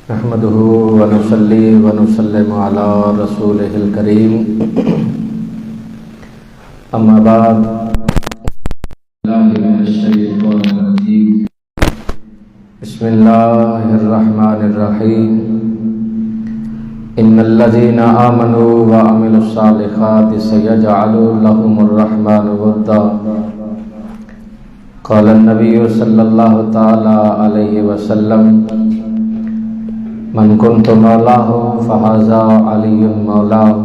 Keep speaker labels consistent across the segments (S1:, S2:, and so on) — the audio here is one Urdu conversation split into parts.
S1: نحمده ونصلي ونسلم على رسوله الكريم اما بعد من الشيطان الرجيم بسم الله الرحمن الرحيم ان الذين آمنوا وعملوا الصالحات سيجعل لهم الرحمن ودا قال النبي صلى الله تعالى عليه وسلم من كنت مولاه فهذا علي مولاه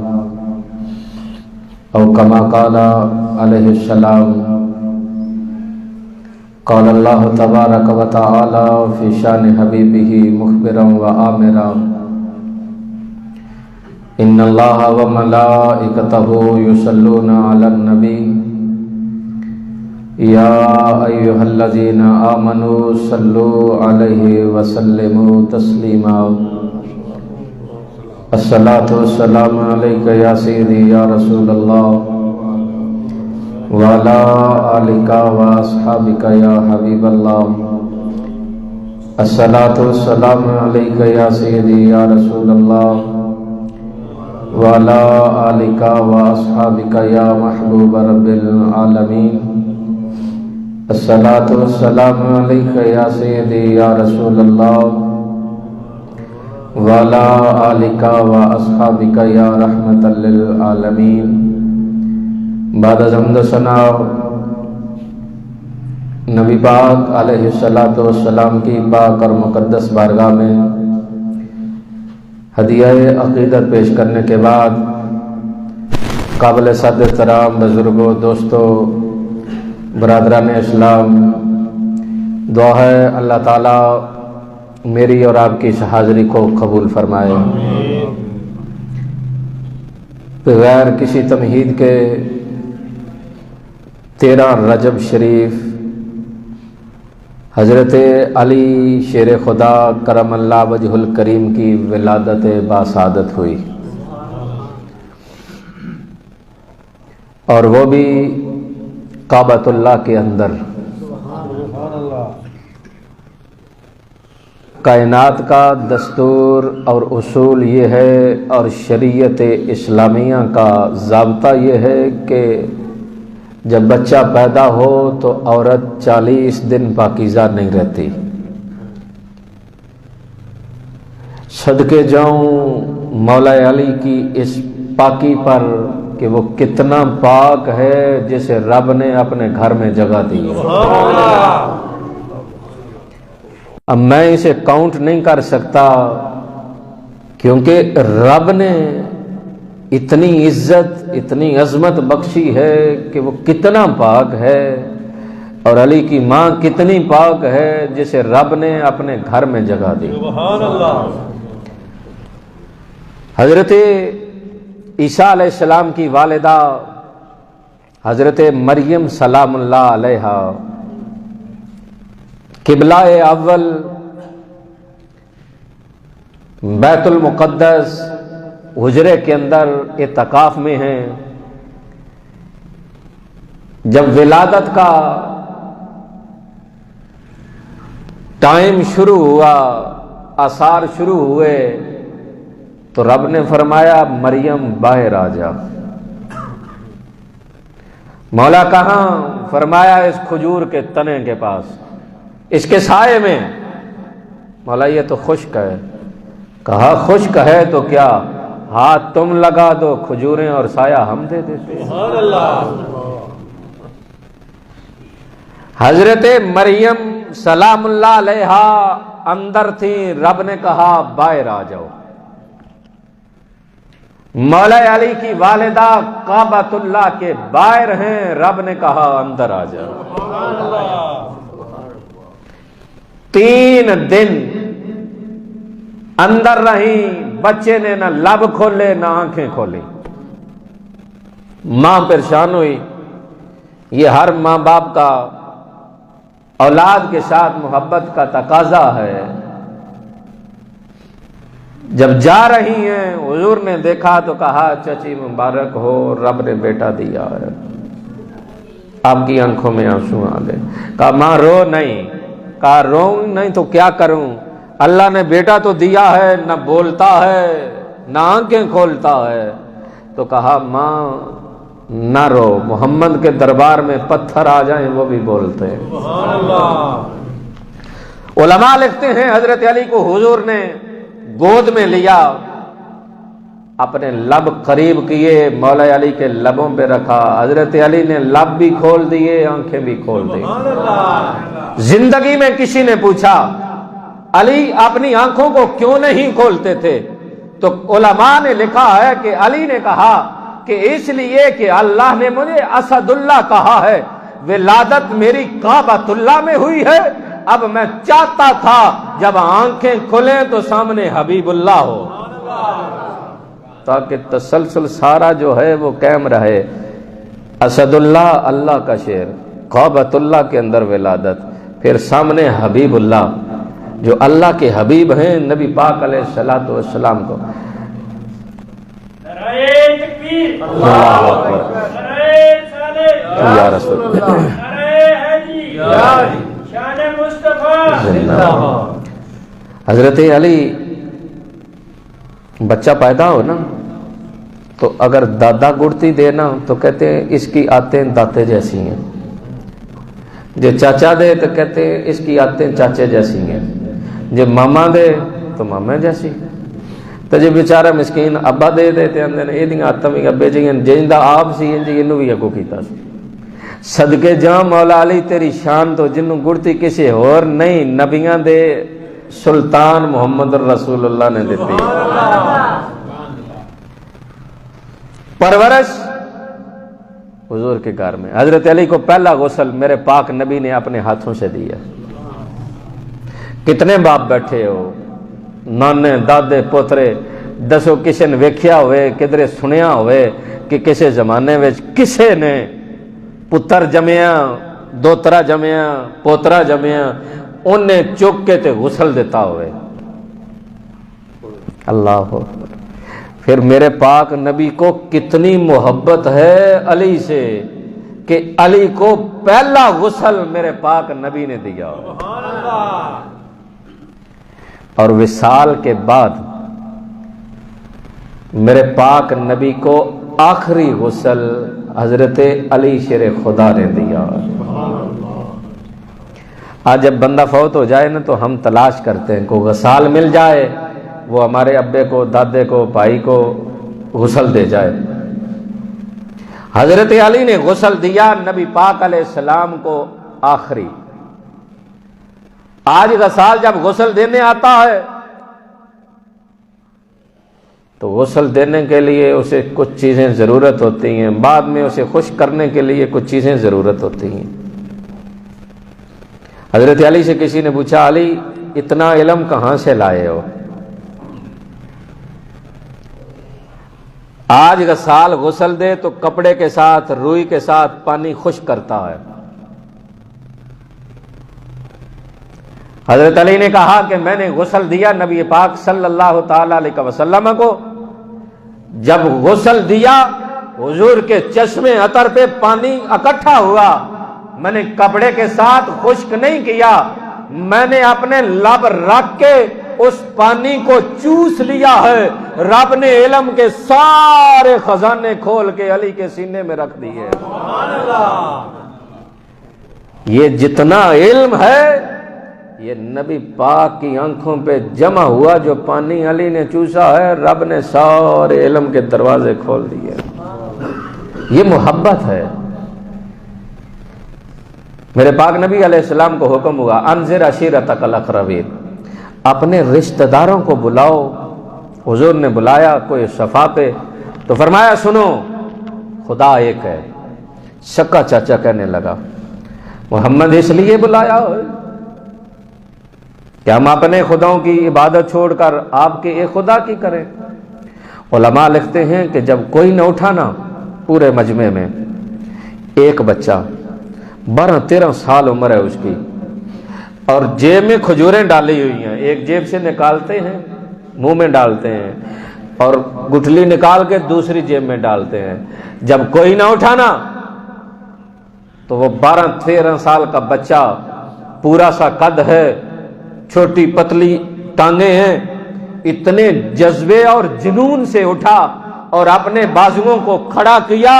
S1: او كما قال عليه السلام قال الله تبارك وتعالى في شان حبيبه مخبرا وآمرا ان الله وملائكته يصلون على النبي يا أيها الذين آمنوا صلوا عليه وسلموا تسليما الصلاة والسلام عليك يا سيدي يا رسول الله وعلى آلك وأصحابك يا حبيب الله الصلاة والسلام عليك يا سيدي يا رسول الله وعلى آلك وأصحابك يا محبوب رب العالمين الصلاة والسلام عليك يا سيدي يا رسول الله وعلى آلك وأصحابك يا رحمة للعالمين بعد حمد و ثنا نبی پاک علیہ الصلوۃ والسلام کی پاک اور مقدس بارگاہ میں ہدیہ عقیدت پیش کرنے کے بعد قابل صد احترام بزرگوں، دوستوں، برادران اسلام، دعا ہے اللہ تعالیٰ میری اور آپ کی اس حاضری کو قبول فرمائے۔ بغیر کسی تمہید کے 13 رجب شریف حضرت علی شیر خدا کرم اللہ وجہ الکریم کی ولادت باسعادت ہوئی، اور وہ بھی کعبۃ اللہ کے اندر۔ کائنات کا دستور اور اصول یہ ہے اور شریعت اسلامیہ کا ضابطہ یہ ہے کہ جب بچہ پیدا ہو تو عورت 40 دن پاکیزہ نہیں رہتی۔ صدقے جاؤں مولا علی کی اس پاکی پر کہ وہ کتنا پاک ہے جسے رب نے اپنے گھر میں جگہ دی ہے۔ اب میں اسے کاؤنٹ نہیں کر سکتا کیونکہ رب نے اتنی عزت، اتنی عظمت بخشی ہے کہ وہ کتنا پاک ہے، اور علی کی ماں کتنی پاک ہے جسے رب نے اپنے گھر میں جگہ دی۔ سبحان اللہ۔ حضرت عیسیٰ علیہ السلام کی والدہ حضرت مریم سلام اللہ علیہا قبلہ اول بیت المقدس حجرے کے اندر اعتکاف میں ہیں۔ جب ولادت کا ٹائم شروع ہوا، آثار شروع ہوئے، تو رب نے فرمایا مریم باہر آ جا۔ مولا کہاں؟ فرمایا اس کھجور کے تنے کے پاس، اس کے سائے میں۔ مولا یہ تو خشک ہے۔ کہا خشک ہے تو کیا، ہاتھ تم لگا دو، کھجوریں اور سایہ ہم دے دیتے۔ سبحان اللہ۔ حضرت مریم سلام اللہ علیہا اندر تھی، رب نے کہا باہر آ جاؤ۔ مولا علی کی والدہ کعبۃ اللہ کے باہر ہیں، رب نے کہا اندر آ جاؤ۔ 3 دن اندر رہیں، بچے نے نہ لب کھولے نہ آنکھیں کھولی۔ ماں پریشان ہوئی۔ یہ ہر ماں باپ کا اولاد کے ساتھ محبت کا تقاضا ہے۔ جب جا رہی ہیں حضور نے دیکھا تو کہا چچی مبارک ہو، رب نے بیٹا دیا ہے۔ آپ کی آنکھوں میں آنسو آ گئے۔ کہا ماں رو نہیں۔ کہا رو نہیں تو کیا کروں؟ اللہ نے بیٹا تو دیا ہے، نہ بولتا ہے نہ آنکھیں کھولتا ہے، تو کہا ماں نہ رو، محمد کے دربار میں پتھر آ جائیں وہ بھی بولتے ہیں۔
S2: سبحان اللہ۔
S1: علماء لکھتے ہیں حضرت علی کو حضور نے گود میں لیا، اپنے لب قریب کیے، مولا علی کے لبوں پہ رکھا، حضرت علی نے لب بھی کھول دیے، آنکھیں بھی کھول دی۔
S2: سبحان اللہ۔
S1: زندگی میں کسی نے پوچھا علی اپنی آنکھوں کو کیوں نہیں کھولتے تھے، تو علماء نے لکھا ہے کہ علی نے کہا کہ اس لیے کہ اللہ نے مجھے اسد اللہ کہا ہے، ولادت میری کعبۃ اللہ میں ہوئی ہے، اب میں چاہتا تھا جب آنکھیں کھلیں تو سامنے حبیب اللہ ہو، تاکہ تسلسل سارا جو ہے وہ قائم رہے۔ اسد اللہ اللہ کا شعر، کعبۃ اللہ کے اندر ولادت، پھر سامنے حبیب اللہ جو اللہ کے حبیب ہیں، نبی پاک علیہ الصلوۃ والسلام کو۔
S3: نعرہ تکبیر،
S1: اللہ اکبر،
S3: نعرہ رسالت،
S1: یا رسول اللہ،
S3: نعرہ حیدری، شان مصطفیٰ۔
S1: زندہ باد۔ حضرت علی بچہ پیدا ہو نا تو اگر دادا گڑتی دے نا تو کہتے ہیں اس کی آتیں داتے جیسی ہیں، جو چاچا دے تو کہتے ہیں اس کی آتیں چاچے جیسی ہیں، جو ماما دے تو ماما جیسی، تو جو بیچارہ مسکین ابا دے دیتے ہیں یہ آتیں بھی ابے جی جیندہ آپ سی جی یہ بھی اگو کیتا سی۔ صدقے جاں مولا علی تیری شان تو جنوں گڑتی کسی اور نہیں، نبیاں دے سلطان محمد رسول اللہ نے دیتی۔ پرورش حضور کے گھر میں، حضرت علی کو پہلا غسل میرے پاک نبی نے اپنے ہاتھوں سے دیا۔ کتنے باپ بیٹھے ہو، نانے دادے پوترے، دسو کسی نے ویکھیا ہوئے، کدھر سنیا ہوئے کہ کسی زمانے میں کسے نے پتر جمیا، دوترا جمیا، پوترا جمیا، انہیں چک کے تے غسل دیتا ہوئے۔ اللہ اکبر۔ پھر میرے پاک نبی کو کتنی محبت ہے علی سے کہ علی کو پہلا غسل میرے پاک نبی نے دیا،
S2: سبحان اللہ۔
S1: اور وصال کے بعد میرے پاک نبی کو آخری غسل حضرت علی شیر خدا نے دیا۔ آج جب بندہ فوت ہو جائے نا تو ہم تلاش کرتے ہیں کوئی غسال مل جائے، وہ ہمارے ابے کو، دادے کو، بھائی کو غسل دے جائے۔ حضرت علی نے غسل دیا نبی پاک علیہ السلام کو آخری۔ آج غسال جب غسل دینے آتا ہے تو غسل دینے کے لیے اسے کچھ چیزیں ضرورت ہوتی ہیں، بعد میں اسے خشک کرنے کے لیے کچھ چیزیں ضرورت ہوتی ہیں۔ حضرت علی سے کسی نے پوچھا علی اتنا علم کہاں سے لائے ہو؟ آج غسال غسل دے تو کپڑے کے ساتھ، روئی کے ساتھ پانی خشک کرتا ہے۔ حضرت علی نے کہا کہ میں نے غسل دیا نبی پاک صلی اللہ تعالی علیہ وسلم کو، جب غسل دیا حضور کے چشمے عطر پہ پانی اکٹھا ہوا، میں نے کپڑے کے ساتھ خشک نہیں کیا، میں نے اپنے لب رکھ کے اس پانی کو چوس لیا ہے۔ رب نے علم کے سارے خزانے کھول کے علی کے سینے میں رکھ دیے۔
S2: سبحان اللہ۔
S1: یہ جتنا علم ہے یہ نبی پاک کی آنکھوں پہ جمع ہوا، جو پانی علی نے چوسا ہے رب نے سارے علم کے دروازے کھول دیے۔ یہ محبت ہے۔ میرے پاک نبی علیہ السلام کو حکم ہوا انذر عشیرتک الاقربین، اپنے رشتہ داروں کو بلاؤ۔ حضور نے بلایا کوئی صفا پہ تو فرمایا سنو خدا ایک ہے۔ شکا چاچا کہنے لگا محمد اس لیے بلایا ہو کہ ہم اپنے خداؤں کی عبادت چھوڑ کر آپ کے ایک خدا کی کریں؟ علماء لکھتے ہیں کہ جب کوئی نہ اٹھا نا پورے مجمع میں، ایک بچہ 12-13 سال عمر ہے اس کی، اور جیب میں کھجوریں ڈالی ہوئی ہیں، ایک جیب سے نکالتے ہیں منہ میں ڈالتے ہیں اور گٹھلی نکال کے دوسری جیب میں ڈالتے ہیں، جب کوئی نہ اٹھانا تو وہ 12-13 سال کا بچہ، پورا سا قد ہے، چھوٹی پتلی ٹانگیں ہیں، اتنے جذبے اور جنون سے اٹھا اور اپنے بازوؤں کو کھڑا کیا۔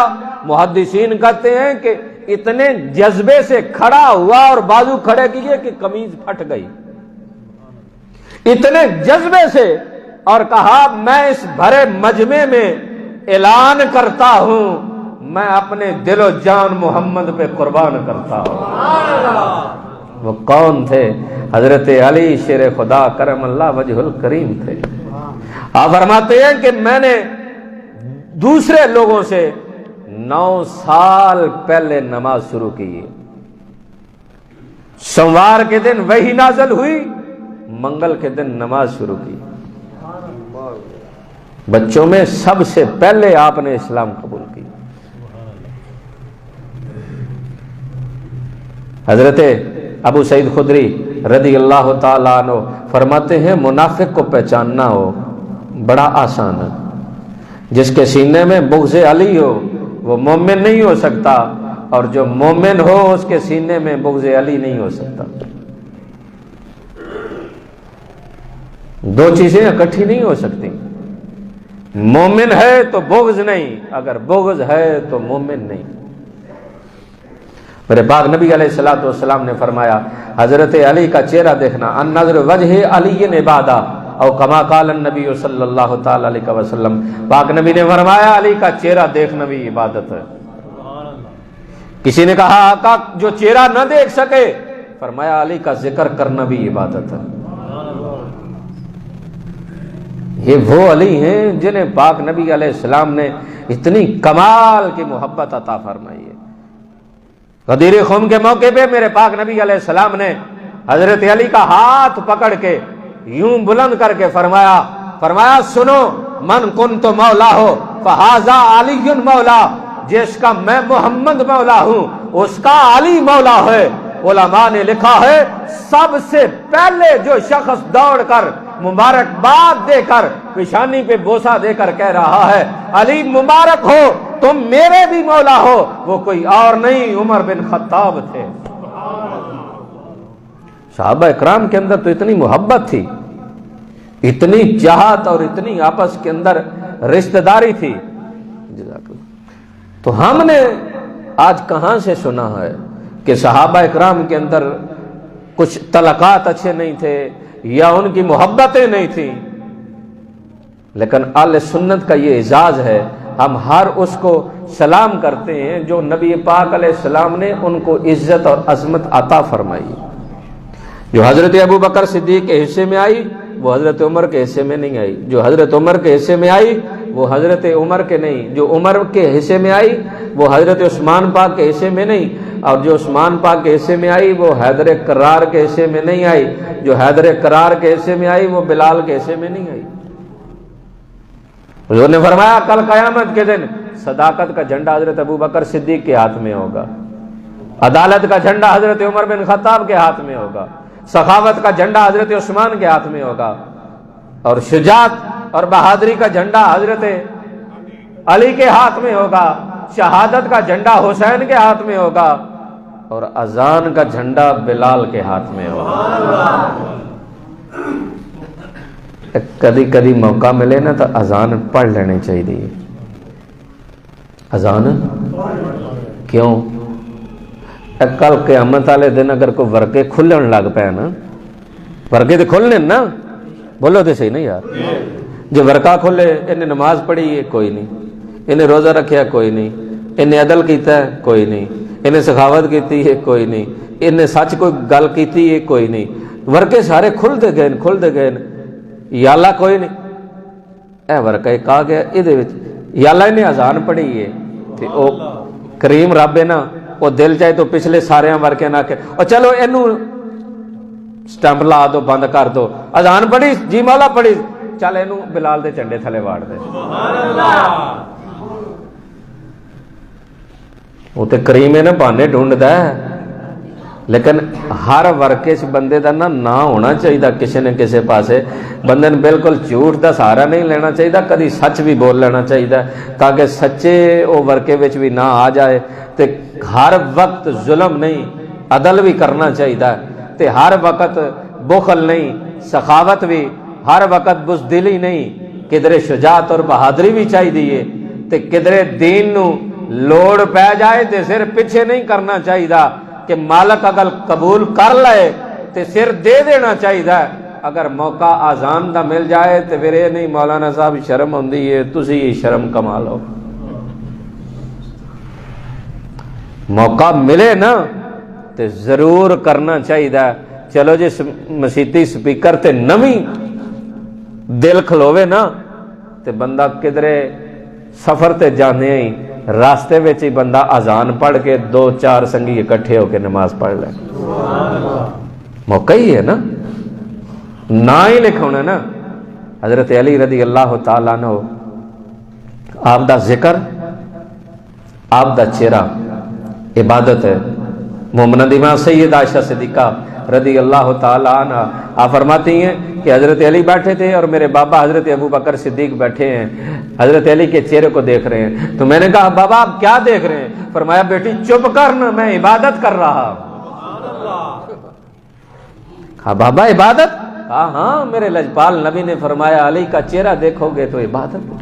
S1: محدثین کہتے ہیں کہ اتنے جذبے سے کھڑا ہوا اور بازو کھڑے کیے کہ قمیض پھٹ گئی، اتنے جذبے سے، اور کہا میں اس بھرے مجمع میں اعلان کرتا ہوں میں اپنے دل و جان محمد پہ قربان کرتا ہوں۔ وہ کون تھے؟ حضرت علی شیر خدا کرم اللہ وجہ الکریم تھے۔ آپ فرماتے ہیں کہ میں نے دوسرے لوگوں سے 9 سال پہلے نماز شروع کی، سوموار کے دن وحی نازل ہوئی، منگل کے دن نماز شروع کی۔ بچوں میں سب سے پہلے آپ نے اسلام قبول کی۔ حضرت ابو سعید خدری رضی اللہ تعالیٰ عنہ فرماتے ہیں منافق کو پہچاننا ہو بڑا آسان ہے، جس کے سینے میں بغض علی ہو وہ مومن نہیں ہو سکتا، اور جو مومن ہو اس کے سینے میں بغض علی نہیں ہو سکتا۔ دو چیزیں اکٹھی نہیں ہو سکتی، مومن ہے تو بغض نہیں، اگر بغض ہے تو مومن نہیں۔ میرے پاک نبی علیہ الصلوۃ والسلام نے فرمایا حضرت علی کا چہرہ دیکھنا النظر وجہ علی عبادہ، او کما قال النبی صلی اللہ تعالی علیہ وسلم، پاک نبی نے فرمایا علی کا چہرہ دیکھنا بھی عبادت ہے۔ کسی نے کہا آقا جو چہرہ نہ دیکھ سکے، فرمایا علی کا ذکر کرنا بھی عبادت ہے۔ یہ وہ علی ہیں جنہیں پاک نبی علیہ السلام نے اتنی کمال کی محبت عطا فرمائی ہے۔ غدیر خم کے موقع پہ میرے پاک نبی علیہ السلام نے حضرت علی کا ہاتھ پکڑ کے یوں بلند کر کے فرمایا سنو من کنت مولا ہو فہذا علی مولا، جس کا میں محمد مولا ہوں اس کا علی مولا ہے۔ علماء نے لکھا ہے سب سے پہلے جو شخص دوڑ کر مبارکباد دے کر پیشانی پہ بوسہ دے کر کہہ رہا ہے علی مبارک ہو تم میرے بھی مولا ہو، وہ کوئی اور نہیں عمر بن خطاب تھے۔ صحابہ اکرام کے اندر تو اتنی محبت تھی، اتنی چاہت اور اتنی آپس کے اندر رشتہ داری تھی۔ تو ہم نے آج کہاں سے سنا ہے کہ صحابہ اکرام کے اندر کچھ تعلقات اچھے نہیں تھے یا ان کی محبتیں نہیں تھیں؟ لیکن اہل سنت کا یہ اعزاز ہے، ہم ہر اس کو سلام کرتے ہیں جو نبی پاک علیہ السلام نے ان کو عزت اور عظمت عطا فرمائی۔ جو حضرت ابو بکر صدیق کے حصے میں آئی وہ حضرت عمر کے حصے میں نہیں آئی، جو حضرت عمر کے حصے میں آئی وہ حضرت عمر کے نہیں، جو عمر کے حصے میں آئی وہ حضرت عثمان پاک کے حصے میں نہیں، اور جو عثمان پاک کے حصے میں آئی وہ حیدر کرار کے حصے میں نہیں آئی، جو حیدر کرار کے حصے میں آئی وہ بلال کے حصے میں نہیں آئی۔ حضور نے فرمایا کل قیامت کے دن صداقت کا جھنڈا حضرت ابو بکر صدیق کے ہاتھ میں ہوگا، عدالت کا جھنڈا حضرت عمر بن خطاب کے ہاتھ میں ہوگا، سخاوت کا جھنڈا حضرت عثمان کے ہاتھ میں ہوگا، اور شجاعت اور بہادری کا جھنڈا حضرت علی کے ہاتھ میں ہوگا، شہادت کا جھنڈا حسین کے ہاتھ میں ہوگا، اور اذان کا جھنڈا بلال کے ہاتھ میں ہوگا۔ کبھی کبھی موقع ملے نا تو اذان پڑھ لینے چاہیے۔ اذان کیوں؟ کل قیامت والے دن اگر کوئی ورقے کھلن لگ پے نا، ورقے تو کھلنے نا، بولو تو صحیح نا یار، جو ورقہ کھلے انہیں نماز پڑھی ہے کوئی نہیں، انہیں روزہ رکھیا کوئی نہیں، انہیں عدل کیتا ہے کوئی نہیں، انہیں سخاوت کیتی ہے کوئی نہیں، انہیں سچ کوئی گل کیتی ہے کوئی نہیں، ورقے سارے کھلتے گئے یا اللہ کوئی نہیں، اے ورقہ کہا گیا یا اللہ انہیں اذان پڑھی ہے تے او کریم رب ہے نا، وہ دل چاہے تو پچھلے سارے ورقے نہ کہ اور چلو اینو سٹمپ لا دو بند کر دو، اذان پڑھی جی مولا پڑھی چل اینو بلال دے چنڈے تھلے واڑ دے، وہ تے کریم ہے نا بہانے ڈھونڈدا ہے، لیکن ہر ورقے سے بندے دا نہ ہونا چاہیے کسی نے کسی پاسے، بندے نے بالکل جھوٹ دا سہارا نہیں لینا چاہیے، کدی سچ بھی بول لینا چاہیے تاکہ سچے وہ ورقے وچ بھی نہ آ جائے، تے ہر وقت ظلم نہیں عدل بھی کرنا چاہیے، تے ہر وقت بخل نہیں، سخاوت بھی، ہر وقت بزدلی نہیں، کدھر شجاعت اور بہادری بھی چاہیے دیئے تے کدھر دین نو لوڑ پہ جائے تے سر پیچھے نہیں کرنا چاہیے دا کہ مالک اگر قبول کر لائے تے سر دے دینا چاہیے دا۔ اگر موقع آزان دا مل جائے تے پھر یہ نہیں مولانا صاحب شرم ہوندی ہے، تسی یہ شرم کما لو۔ موقع ملے نا تے ضرور کرنا چاہیے دا۔ چلو جی مسیتی سپیکر تے نمی دل کھلوے نا تے بندہ کدرے سفر تے جانے ہی راستے وچ ہی بندہ اذان پڑھ کے 2-4 سنگی اکٹھے ہو کے نماز پڑھ لے۔ موقع ہی ہے نا، نہ ہی لکھونا نا۔ حضرت علی رضی اللہ تعالیٰ عنہ آپ دا ذکر، آپ دا چہرہ عبادت ہے۔ مومنہ دیماں سید عائشہ صدیقہ رضی اللہ تعالیٰ عنہ آپ فرماتی ہیں کہ حضرت علی بیٹھے تھے اور میرے بابا حضرت ابو بکر صدیق بیٹھے ہیں، حضرت علی کے چہرے کو دیکھ رہے ہیں۔ تو میں نے کہا بابا آپ کیا دیکھ رہے ہیں؟ فرمایا بیٹی چپ کرنا، میں عبادت کر رہا ہوں۔ کہا بابا عبادت؟ کہا ہاں، میرے لجپال نبی نے فرمایا علی کا چہرہ دیکھو گے تو عبادت۔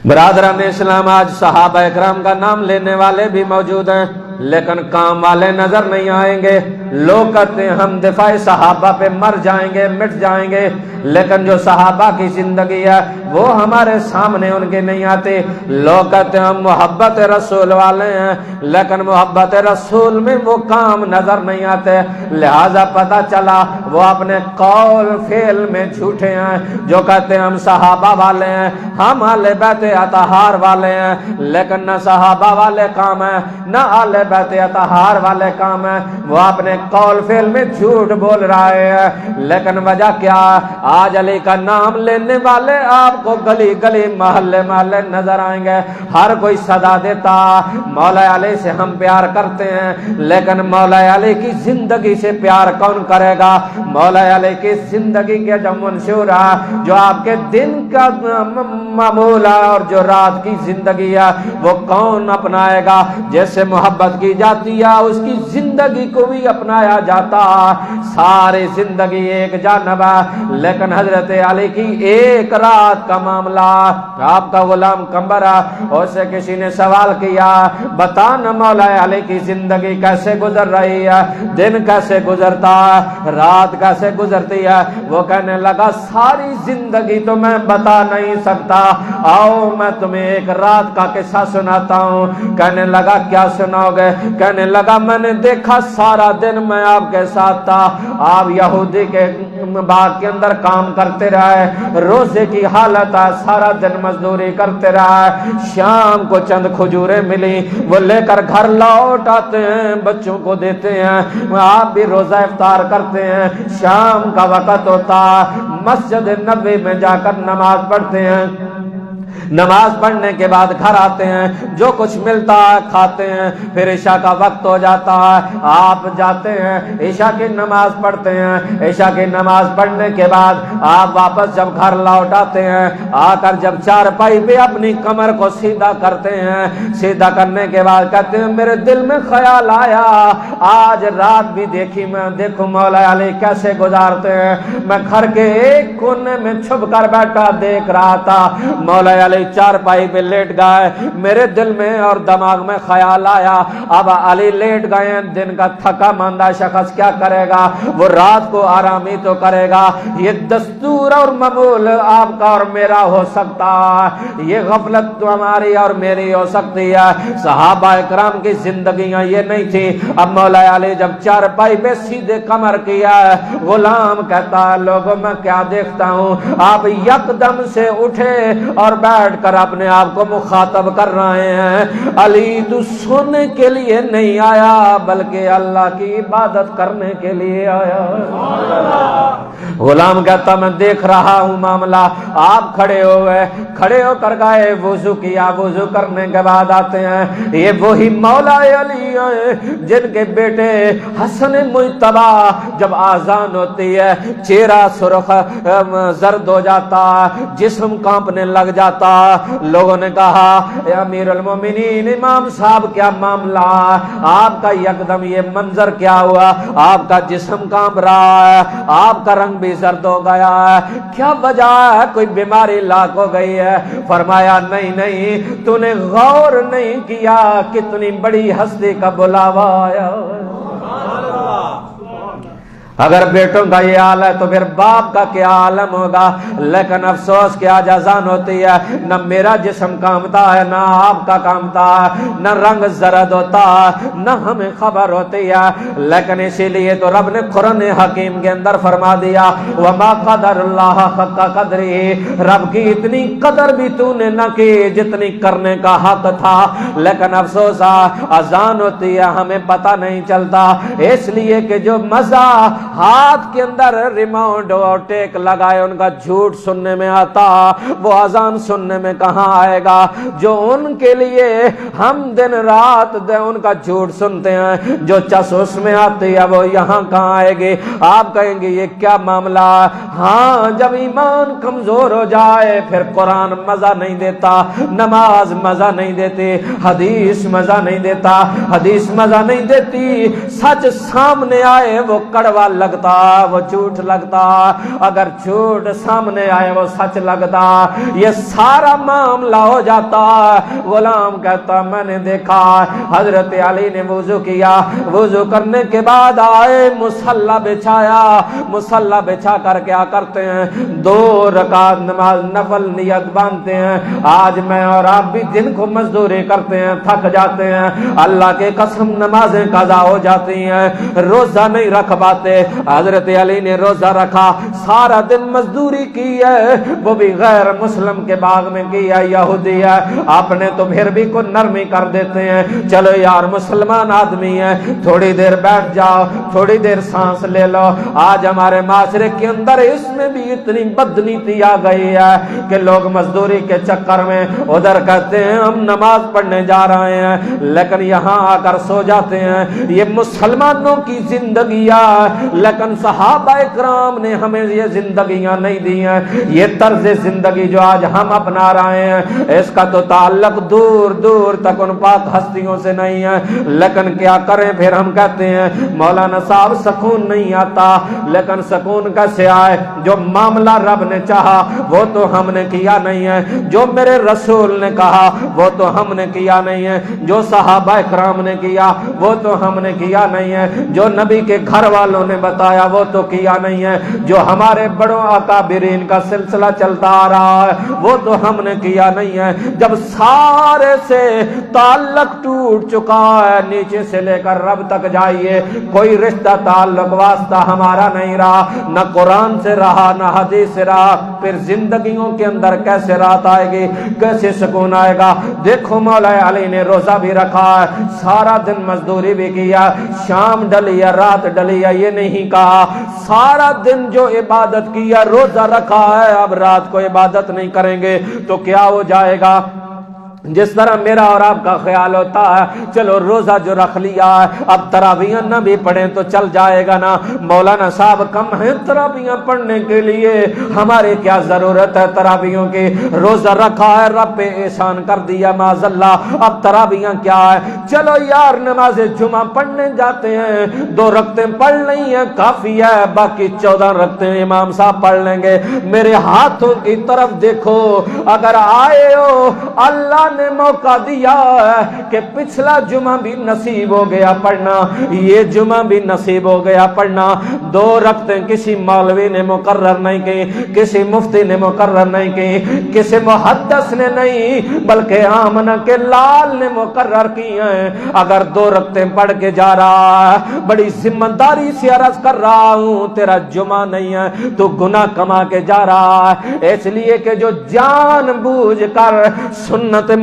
S1: برادران اسلام، آج صحابہ اکرام کا نام لینے والے بھی موجود ہیں لیکن کام والے نظر نہیں آئیں گے۔ لوگ کہتے ہیں ہم دفاع صحابہ پہ مر جائیں گے، مٹ جائیں گے، لیکن جو صحابہ کی زندگی ہے وہ ہمارے سامنے ان کے نہیں آتے۔ لوگ کہتے ہیں ہم محبت رسول والے ہیں لیکن محبت رسول میں وہ کام نظر نہیں آتے، لہذا پتہ چلا وہ اپنے قول فعل میں جھوٹے ہیں۔ جو کہتے ہیں ہم صحابہ والے ہیں، ہم اہل بیت اطہار والے ہیں، لیکن نہ صحابہ والے کام ہیں نہ اہل بیت اطہار والے کام ہیں، وہ اپنے قول فعل میں جھوٹ بول رہے ہیں۔ لیکن وجہ کیا؟ آج علی کا نام لینے والے آپ کو گلی گلی محلے محلے نظر آئیں گے، ہر کوئی صدا دیتا مولا علی سے ہم پیار کرتے ہیں، لیکن مولا علی کی زندگی سے پیار کون کرے گا؟ مولا علی کی زندگی کے جو منشور ہے، جو آپ کے دن کا معمول ہے اور جو رات کی زندگی ہے، وہ کون اپنائے گا؟ جیسے محبت کی جاتی ہے اس کی زندگی کو بھی اپنایا جاتا ہے۔ ساری زندگی ایک جانب ہے لیکن حضرت علی کی ایک رات کا معاملہ، آپ کا غلام قمبر اسے کسی نے سوال کیا بتا نا مولا علی کی زندگی کیسے گزر رہی ہے، دن کیسے گزرتا ہے، رات کیسے گزرتی ہے؟ وہ کہنے لگا ساری زندگی تو میں بتا نہیں سکتا، آؤ میں تمہیں ایک رات کا قصہ سناتا ہوں۔ کہنے لگا کیا سناؤ گے؟ کہنے لگا میں نے دیکھا سارا دن میں آپ کے ساتھ تھا، آپ یہودی کے باغ کے اندر کام کرتے رہے، روزے کی حالت ہے، سارا دن مزدوری کرتے رہے، شام کو چند کھجوریں ملی وہ لے کر گھر لوٹ آتے ہیں، بچوں کو دیتے ہیں، آپ بھی روزہ افطار کرتے ہیں، شام کا وقت ہوتا مسجد نبوی میں جا کر نماز پڑھتے ہیں، نماز پڑھنے کے بعد گھر آتے ہیں، جو کچھ ملتا ہے کھاتے ہیں، پھر عشاء کا وقت ہو جاتا ہے، آپ جاتے ہیں عشاء کی نماز پڑھتے ہیں، عشاء کی نماز پڑھنے کے بعد آپ واپس جب گھر لوٹ آتے ہیں، آ کر جب چارپائی پہ اپنی کمر کو سیدھا کرتے ہیں، سیدھا کرنے کے بعد کہتے ہیں میرے دل میں خیال آیا آج رات بھی دیکھی میں دیکھوں مولا علی کیسے گزارتے ہیں، میں گھر کے ایک کونے میں چھپ کر بیٹھا دیکھ رہا تھا، مولا علی چارپائی پہ لیٹ گئے، میرے دل میں اور دماغ میں خیال آیا اب علی لیٹ گئے، دن کا تھکا ماندہ شخص کیا کرے گا؟ وہ رات کو آرامی تو کرے گا۔ یہ دستور اور معمول آپ کا اور میرا ہو سکتا ہے، یہ غفلت تو ہماری اور میری ہو سکتی ہے، صحابہ اکرام کی زندگیاں یہ نہیں تھی۔ اب مولا علی جب چارپائی پہ سیدھے کمر کیا ہے، غلام کہتا ہے لوگوں میں کیا دیکھتا ہوں، آپ یکدم سے اٹھے اور بیٹھ کر اپنے آپ کو مخاطب کر رہے ہیں، علی تو سونے کے لیے نہیں آیا بلکہ اللہ کی عبادت کرنے کے لیے آیا۔ غلام کہتا میں دیکھ رہا ہوں معاملہ، آپ کھڑے ہوئے، کھڑے ہو کر گئے، وضو کیا، وضو کرنے کے بعد آتے ہیں، یہ وہی مولا علی ہیں جن کے بیٹے حسن مجتبی جب آذان ہوتی ہے چہرہ سرخ زرد ہو جاتا، جسم کانپنے لگ جاتا۔ لوگوں نے کہا اے امیر المومنین امام صاحب کیا معاملہ، آپ کا یکدم یہ منظر کیا ہوا، آپ کا جسم کانپ رہا ہے، آپ کا رنگ بھی زرد ہو گیا ہے، کیا وجہ ہے، کوئی بیماری لاحق ہو گئی ہے؟ فرمایا نہیں نہیں، تو نے غور نہیں کیا کتنی بڑی ہستی کا بلاوا آیا۔ اگر بیٹوں کا یہ حال ہے تو پھر باپ کا کیا عالم ہوگا۔ لیکن افسوس کہ آج اذان ہوتی ہے، نہ میرا جسم کامتا ہے، نہ آپ کا کامتا ہے، نہ رنگ زرد ہوتا ہے، نہ ہمیں خبر ہوتی ہے۔ لیکن اسی لیے تو رب نے قرآن حکیم کے اندر فرما دیا وما قدر اللہ حق قدرہ، رب کی اتنی قدر بھی تو نے نہ کی جتنی کرنے کا حق تھا۔ لیکن افسوس اذان ہوتی ہے ہمیں پتہ نہیں چلتا، اس لیے کہ جو مزہ ہاتھ کے اندر ریموٹ اور ٹیک لگائے ان کا جھوٹ سننے میں آتا، وہ اذان سننے میں کہاں آئے گا؟ جو ان کے لیے ہم دن رات ان کا جھوٹ سنتے ہیں، جو چس اس میں آتی ہے وہ یہاں کہاں آئے گی؟ آپ کہیں گے یہ کیا معاملہ؟ ہاں جب ایمان کمزور ہو جائے پھر قرآن مزہ نہیں دیتا، نماز مزہ نہیں دیتی، حدیث مزہ نہیں دیتا، حدیث مزہ نہیں دیتی، سچ سامنے آئے وہ کڑوا لگتا، وہ جھوٹ لگتا، اگر جھوٹ سامنے آئے وہ سچ لگتا، یہ سارا معاملہ ہو جاتا۔ غلام کہتا میں نے دیکھا حضرت علی نے وضو کیا، وضو کرنے کے بعد آئے مصلی بچھایا، مصلی بچھا کر کیا کرتے ہیں 2 رکعت نماز نفل نیت باندھتے ہیں۔ آج میں اور آپ بھی دن کو مزدوری کرتے ہیں، تھک جاتے ہیں، اللہ کے قسم نمازیں قضا ہو جاتی ہیں، روزہ نہیں رکھ پاتے۔ حضرت علی نے روزہ رکھا، سارا دن مزدوری کی ہے، وہ بھی غیر مسلم کے باغ میں کی ہے، یہودی ہے، آپ نے تو پھر بھی کوئی نرمی کر دیتے ہیں، چلو یار مسلمان آدمی ہے، تھوڑی دیر بیٹھ جاؤ، تھوڑی دیر سانس لے لو۔ آج ہمارے معاشرے کے اندر اس میں بھی اتنی بدنیتی آ گئی ہے کہ لوگ مزدوری کے چکر میں ادھر کہتے ہیں ہم نماز پڑھنے جا رہے ہیں، لیکن یہاں آ کر سو جاتے ہیں۔ یہ مسلمانوں کی زندگی ہے، لیکن صحابہ اکرام نے ہمیں یہ زندگیاں نہیں دی ہیں۔ یہ طرز زندگی جو آج ہم اپنا رہے ہیں اس کا تو تعلق دور دور تک ان پاک ہستیوں سے نہیں ہے، لیکن کیا کریں پھر ہم کہتے ہیں مولانا صاحب سکون نہیں آتا، لیکن سکون کیسے آئے؟ جو معاملہ رب نے چاہا وہ تو ہم نے کیا نہیں ہے، جو میرے رسول نے کہا وہ تو ہم نے کیا نہیں ہے، جو صحابہ اکرام نے کیا وہ تو ہم نے کیا نہیں ہے، جو نبی کے گھر والوں نے بتایا وہ تو کیا نہیں ہے، جو ہمارے بڑوں اکابرین کا سلسلہ چلتا آ رہا ہے وہ تو ہم نے کیا نہیں ہے۔ جب سارے سے تعلق ٹوٹ چکا ہے، نیچے سے لے کر رب تک جائیے، کوئی رشتہ تعلق واسطہ ہمارا نہیں رہا، نہ قرآن سے رہا نہ حدیث سے رہا، پھر زندگیوں کے اندر کیسے رات آئے گی، کیسے سکون آئے گا؟ دیکھو مولا علی نے روزہ بھی رکھا ہے، سارا دن مزدوری بھی کیا، شام ڈلی یا رات ڈلی یا یہ نہیں کہا، سارا دن جو عبادت کیا روزہ رکھا ہے، اب رات کو عبادت نہیں کریں گے تو کیا ہو جائے گا؟ جس طرح میرا اور آپ کا خیال ہوتا ہے چلو روزہ جو رکھ لیا ہے اب تراویح نہ بھی پڑھیں تو چل جائے گا نا، مولانا صاحب کم ہیں تراویح پڑھنے کے لیے، ہمارے کیا ضرورت ہے تراویحوں کی؟ روزہ رکھا ہے رب پہ احسان کر دیا معاذ اللہ، اب تراویح کیا ہے؟ چلو یار نماز جمعہ پڑھنے جاتے ہیں، 2 رکعتیں پڑھ لیں ہیں کافی ہے، باقی 14 رکعتیں امام صاحب پڑھ لیں گے۔ میرے ہاتھوں کی طرف دیکھو، اگر آئے ہو اللہ نے موقع دیا ہے کہ پچھلا جمعہ بھی نصیب ہو گیا پڑھنا، یہ جمعہ بھی نصیب ہو گیا پڑھنا، 2 رکعتیں کسی مولوی نے مقرر نہیں کی، کسی مفتی نے مقرر نہیں کی، کسی محدث نے نہیں، بلکہ آمنہ کے لال نے مقرر کی ہیں۔ اگر 2 رکعتیں پڑھ کے جا رہا ہے، بڑی ذمہ داری سے عرض کر رہا ہوں تیرا جمعہ نہیں ہے، تو گناہ کما کے جا رہا ہے، اس لیے کہ جو جان بوجھ کر سنت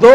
S1: 2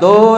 S1: 2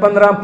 S1: 15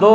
S1: 2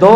S1: 2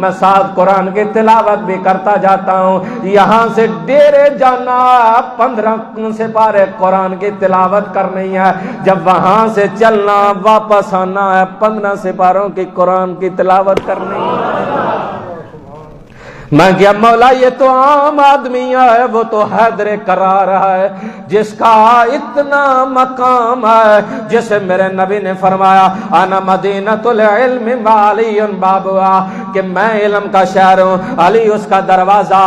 S1: میں ساتھ قرآن کی تلاوت بھی کرتا جاتا ہوں۔ یہاں سے ڈیرے جانا 15 سپارے قرآن کی تلاوت کرنی ہے، جب وہاں سے چلنا واپس آنا ہے 15 سپاروں کی قرآن کی تلاوت کرنی ہے۔ میں کیا مولا یہ تو عام آدمی ہے، وہ تو حیدر کرار ہے جس کا اتنا مقام ہے، جسے میرے نبی نے فرمایا انا مدینۃ العلم وعلی بابها، کہ میں علم کا شہر ہوں، علی اس کا دروازہ۔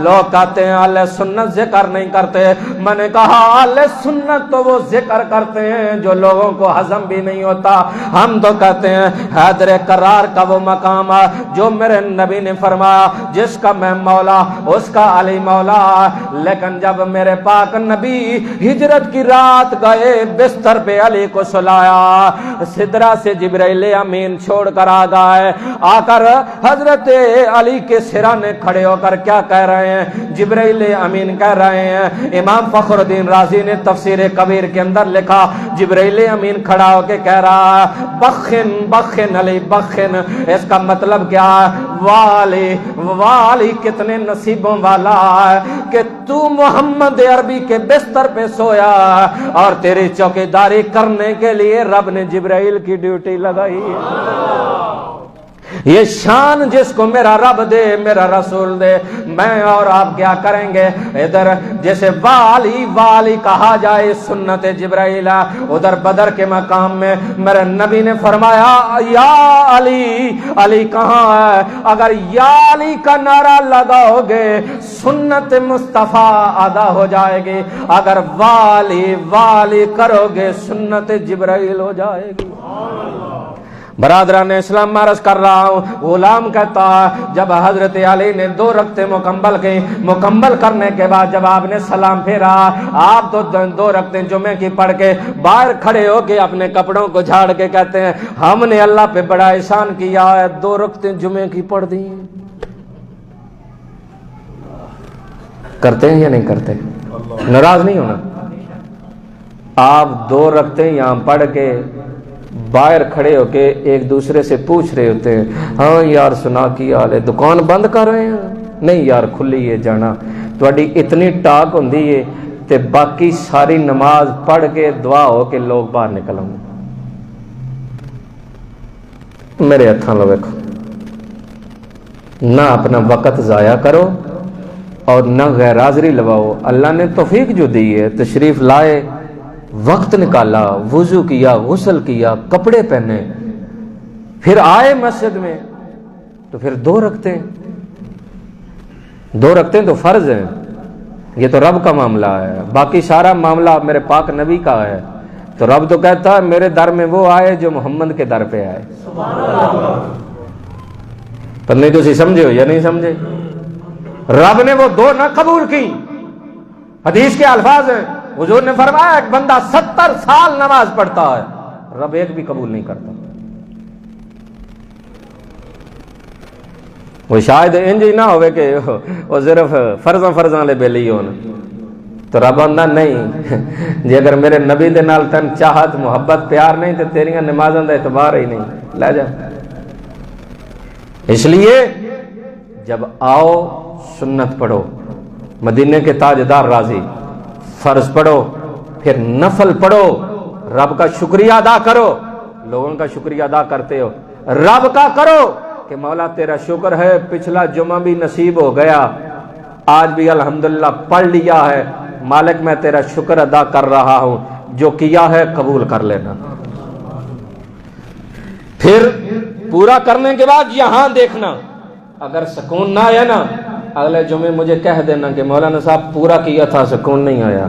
S1: لوگ کہتے ہیں اہل سنت ذکر نہیں کرتے، میں نے کہا اہل سنت تو وہ ذکر کرتے ہیں جو لوگوں کو ہضم بھی نہیں ہوتا، ہم تو کہتے ہیں حیدر کرار کا وہ مقام ہے جو میرے نبی نے فرمایا جس کا میں مولا اس کا علی مولا۔ لیکن جب میرے پاک نبی ہجرت کی رات گئے، بستر پہ علی کو سلایا، سدرہ سے جبرائیل امین چھوڑ کر آ گئے، آ کر حضرت علی کے سرانے کھڑے ہو کر کیا کہہ رہے ہیں؟ جبرائیل امین کہہ رہے ہیں۔ امام فخر الدین رازی نے تفسیر کبیر کے اندر لکھا، جبرائیل امین کھڑا ہو کے کہہ رہا ہے بخن بخن علی بخن، اس کا مطلب کیا ہے؟ والی والی کتنے نصیبوں والا ہے کہ تو محمد عربی کے بستر پہ سویا اور تیری چوکیداری کرنے کے لیے رب نے جبرائیل کی ڈیوٹی لگائی ہے۔ یہ شان جس کو میرا رب دے، میرا رسول دے، میں اور آپ کیا کریں گے؟ ادھر جیسے والی والی کہا جائے سنت جبرائیل، ادھر بدر کے مقام میں میرے نبی نے فرمایا یا علی، علی کہاں ہے؟ اگر یا علی کا نعرہ لگاؤ گے سنت مصطفیٰ ادا ہو جائے گی، اگر والی والی کرو گے سنت جبرائیل ہو جائے گی۔ برادران اسلام عرض کر رہا ہوں، غلام کہتا ہے جب حضرت علی نے 2 رکعتیں مکمل کی، مکمل کرنے کے بعد جب آپ نے سلام پھیرا، آپ تو 2 رکعتیں جمعے کی پڑھ کے باہر کھڑے ہو کے اپنے کپڑوں کو جھاڑ کے کہتے ہیں ہم نے اللہ پہ بڑا احسان کیا ہے، 2 رکعتیں جمعے کی پڑھ دی۔ کرتے ہیں یا نہیں کرتے؟ ناراض نہیں ہونا۔ آپ 2 رکعتیں یہاں پڑھ کے باہر کھڑے ہو کے ایک دوسرے سے پوچھ رہے ہوتے ہیں ہاں یار سنا کی حال ہے، دکان بند کر رہے ہیں؟ نہیں یار کھلی ہے جانا۔ تھوڑی اتنی ٹاک ہوندی ہے تے باقی ساری نماز پڑھ کے دعا ہو کے لوگ باہر نکل آؤں۔ میرے ہتھاں لو ویکھو، نہ اپنا وقت ضائع کرو اور نہ غیر حاضری لواؤ۔ اللہ نے توفیق جو دی ہے، تشریف لائے، وقت نکالا، وضو کیا، غسل کیا، کپڑے پہنے، پھر آئے مسجد میں، تو پھر 2 رکعتیں 2 رکعتیں تو فرض ہیں، یہ تو رب کا معاملہ ہے، باقی سارا معاملہ میرے پاک نبی کا ہے۔ تو رب تو کہتا ہے میرے در میں وہ آئے جو محمد کے در پہ آئے۔ پر نہیں تو اسی سمجھے ہو یا نہیں سمجھے؟ رب نے وہ 2 نہ قبول کی۔ حدیث کے الفاظ ہیں، حضور نے فرمایا ایک بندہ 70 سال نماز پڑھتا ہے، رب ایک بھی قبول نہیں کرتا۔ وہ شاید انج ہی نہ ہوئے کہ وہ صرف فرضاں لے بیلی ہون، تو رب آندا نہیں جی اگر میرے نبی دے نال تن چاہت محبت پیار نہیں تو تیریاں نمازاں دا اعتبار ہی نہیں، لے جا۔ اس لیے جب آؤ سنت پڑھو، مدینے کے تاجدار راضی، فرض پڑھو، پھر نفل پڑھو، رب کا شکریہ ادا کرو۔ لوگوں کا شکریہ ادا کرتے ہو، رب کا کرو کہ مولا تیرا شکر ہے پچھلا جمعہ بھی نصیب ہو گیا، آج بھی الحمدللہ پڑھ لیا ہے، مالک میں تیرا شکر ادا کر رہا ہوں، جو کیا ہے قبول کر لینا۔ پھر پورا کرنے کے بعد یہاں دیکھنا، اگر سکون نہ آیا نا اگلے جمعے مجھے کہہ دینا کہ مولانا صاحب پورا کیا تھا سکون نہیں آیا۔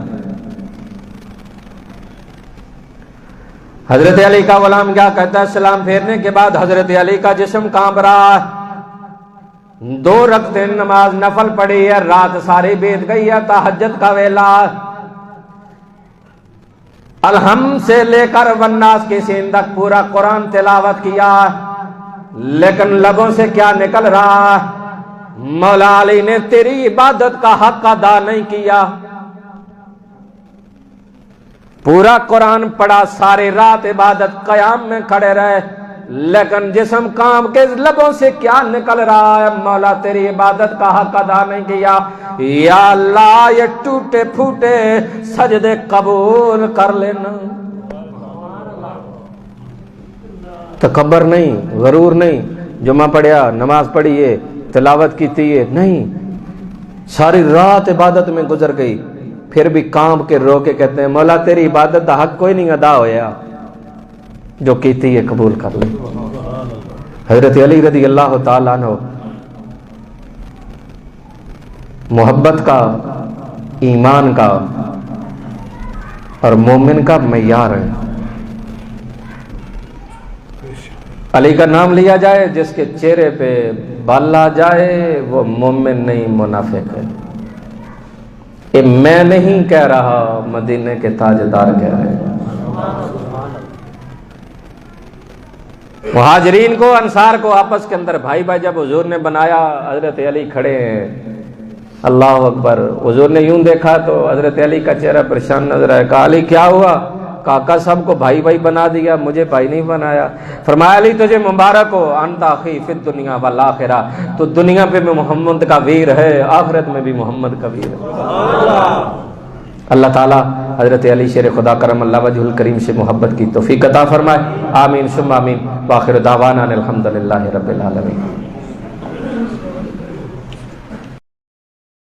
S1: حضرت علی کا غلام کیا کہتا ہے؟ سلام پھیرنے کے بعد حضرت علی کا جسم کانپ رہا ہے، 2 رکعتیں نماز نفل پڑھی ہے، رات ساری بیت گئی ہے، تہجد کا ویلا، الحمد سے لے کر والناس کی سین تک پورا قرآن تلاوت کیا، لیکن لبوں سے کیا نکل رہا؟ مولا علی نے تیری عبادت کا حق ادا نہیں کیا۔ پورا قرآن پڑھا، ساری رات عبادت قیام میں کھڑے رہے، لیکن جسم کام کے لبوں سے کیا نکل رہا ہے؟ مولا تیری عبادت کا حق ادا نہیں کیا، یا اللہ یہ ٹوٹے پھوٹے سجدے قبول کر لینا۔ تکبر نہیں، غرور نہیں، جمعہ پڑھیا، نماز پڑھی ہے، تلاوت کی تھی ہے، نہیں، ساری رات عبادت میں گزر گئی، پھر بھی کام کے رو کے کہتے ہیں مولا تیری عبادت کا حق کوئی نہیں ادا ہویا، جو کیتی ہے قبول کر لے۔ حضرت علی رضی اللہ تعالیٰ عنہ محبت کا، ایمان کا اور مومن کا معیار ہے۔ علی کا نام لیا جائے، جس کے چہرے پہ بال آ جائے وہ مومن نہیں، منافق ہے۔ یہ میں نہیں کہہ رہا، مدینے کے تاجدار کہہ رہے ہیں۔ مہاجرین کو، انصار کو آپس کے اندر بھائی بھائی جب حضور نے بنایا، حضرت علی کھڑے ہیں، اللہ اکبر۔ حضور نے یوں دیکھا تو حضرت علی کا چہرہ پریشان نظر آیا، کہا علی کیا ہوا؟ کاکا سب کو بھائی بھائی بنا دیا، مجھے بھائی نہیں بنایا۔ فرمایا علی تجھے مبارک ہو، انت اخی فی الدنیا والآخرہ، تو دنیا پہ بھی محمد کا ویر ہے، آخرت میں بھی محمد کا ویر ہے۔ اللہ تعالیٰ حضرت علی شیر خدا کرم اللہ وجہ الکریم سے محبت کی توفیق عطا فرمائے، آمین ثم آمین، وآخر دعوانا الحمدللہ رب العالمین۔